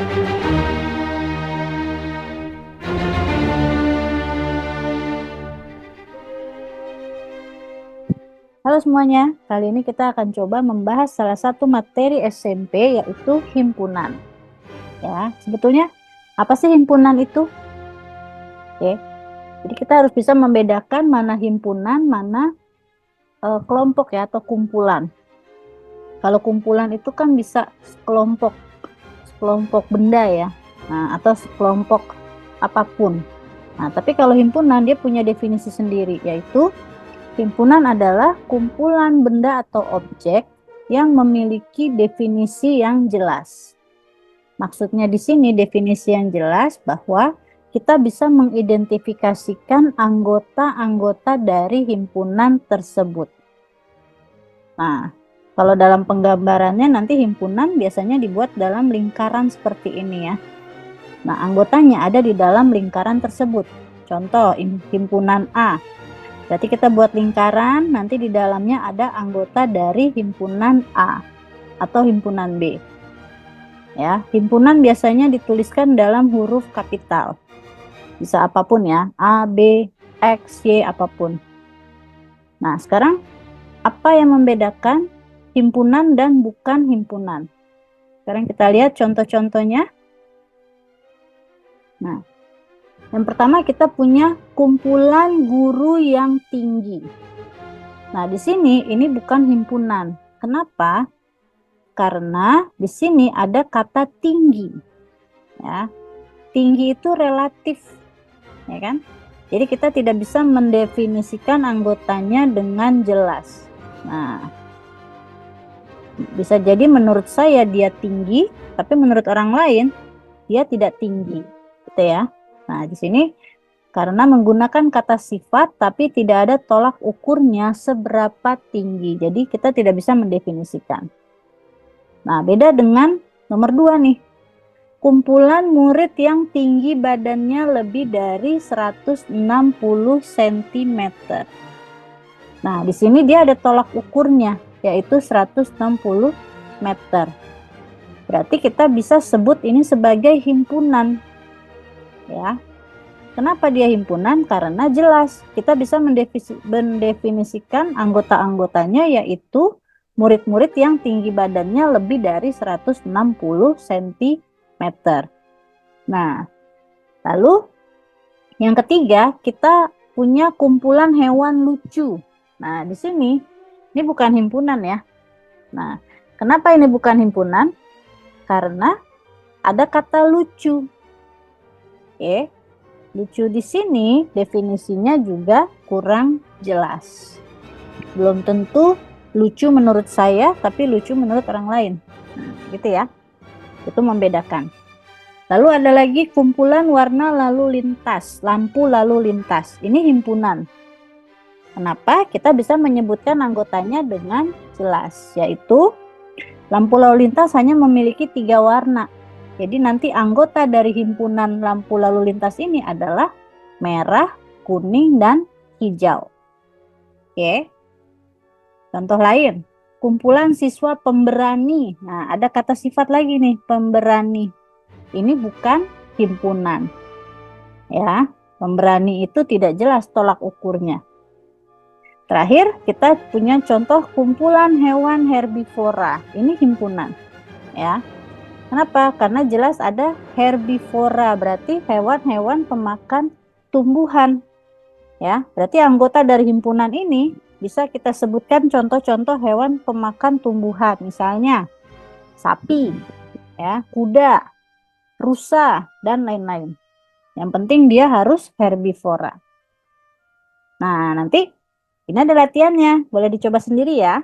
Halo semuanya, kali ini kita akan coba membahas salah satu materi SMP yaitu himpunan. Ya, sebetulnya apa sih himpunan itu? Oke, jadi kita harus bisa membedakan mana himpunan, mana kelompok ya atau kumpulan. Kalau kumpulan itu kan bisa sekelompok benda ya, nah, atau sekelompok apapun. Nah, tapi kalau himpunan dia punya definisi sendiri, yaitu himpunan adalah kumpulan benda atau objek yang memiliki definisi yang jelas. Maksudnya di sini definisi yang jelas bahwa kita bisa mengidentifikasikan anggota-anggota dari himpunan tersebut. Nah, kalau dalam penggambarannya nanti himpunan biasanya dibuat dalam lingkaran seperti ini ya. Nah, anggotanya ada di dalam lingkaran tersebut. Contoh, himpunan A. Berarti kita buat lingkaran, nanti di dalamnya ada anggota dari himpunan A atau himpunan B. Ya, himpunan biasanya dituliskan dalam huruf kapital. Bisa apapun ya, A, B, X, Y, apapun. Nah, sekarang apa yang membedakan himpunan dan bukan himpunan? Sekarang kita lihat contoh-contohnya. Nah, yang pertama kita punya kumpulan guru yang tinggi. Nah, di sini ini bukan himpunan. Kenapa? Karena di sini ada kata tinggi. Ya. Tinggi itu relatif, ya kan? Jadi kita tidak bisa mendefinisikan anggotanya dengan jelas. Nah, bisa jadi menurut saya dia tinggi, tapi menurut orang lain dia tidak tinggi, gitu ya. Nah, di sini karena menggunakan kata sifat tapi tidak ada tolak ukurnya seberapa tinggi. Jadi kita tidak bisa mendefinisikan. Nah, beda dengan nomor 2 nih. Kumpulan murid yang tinggi badannya lebih dari 160 cm. Nah, di sini dia ada tolak ukurnya, yaitu 160 meter. Berarti kita bisa sebut ini sebagai himpunan. Ya. Kenapa dia himpunan? Karena jelas kita bisa mendefinisikan anggota-anggotanya, yaitu murid-murid yang tinggi badannya lebih dari 160 cm. Nah, lalu yang ketiga kita punya kumpulan hewan lucu. Nah, di sini ini bukan himpunan ya. Nah, kenapa ini bukan himpunan? Karena ada kata lucu. Oke. Lucu di sini definisinya juga kurang jelas. Belum tentu lucu menurut saya, tapi lucu menurut orang lain. Nah, gitu ya. Itu membedakan. Lalu ada lagi kumpulan warna lalu lintas, lampu lalu lintas. Ini himpunan. Kenapa? Kita bisa menyebutkan anggotanya dengan jelas, yaitu lampu lalu lintas hanya memiliki 3 warna. Jadi nanti anggota dari himpunan lampu lalu lintas ini adalah merah, kuning, dan hijau. Oke. Contoh lain, kumpulan siswa pemberani. Nah, ada kata sifat lagi nih, pemberani. Ini bukan himpunan. Ya, pemberani itu tidak jelas tolak ukurnya. Terakhir, kita punya contoh kumpulan hewan herbivora. Ini himpunan. Ya. Kenapa? Karena jelas ada herbivora, berarti hewan-hewan pemakan tumbuhan. Ya, berarti anggota dari himpunan ini bisa kita sebutkan contoh-contoh hewan pemakan tumbuhan, misalnya sapi, ya, kuda, rusa, dan lain-lain. Yang penting dia harus herbivora. Nah, nanti ini ada latihannya, boleh dicoba sendiri ya.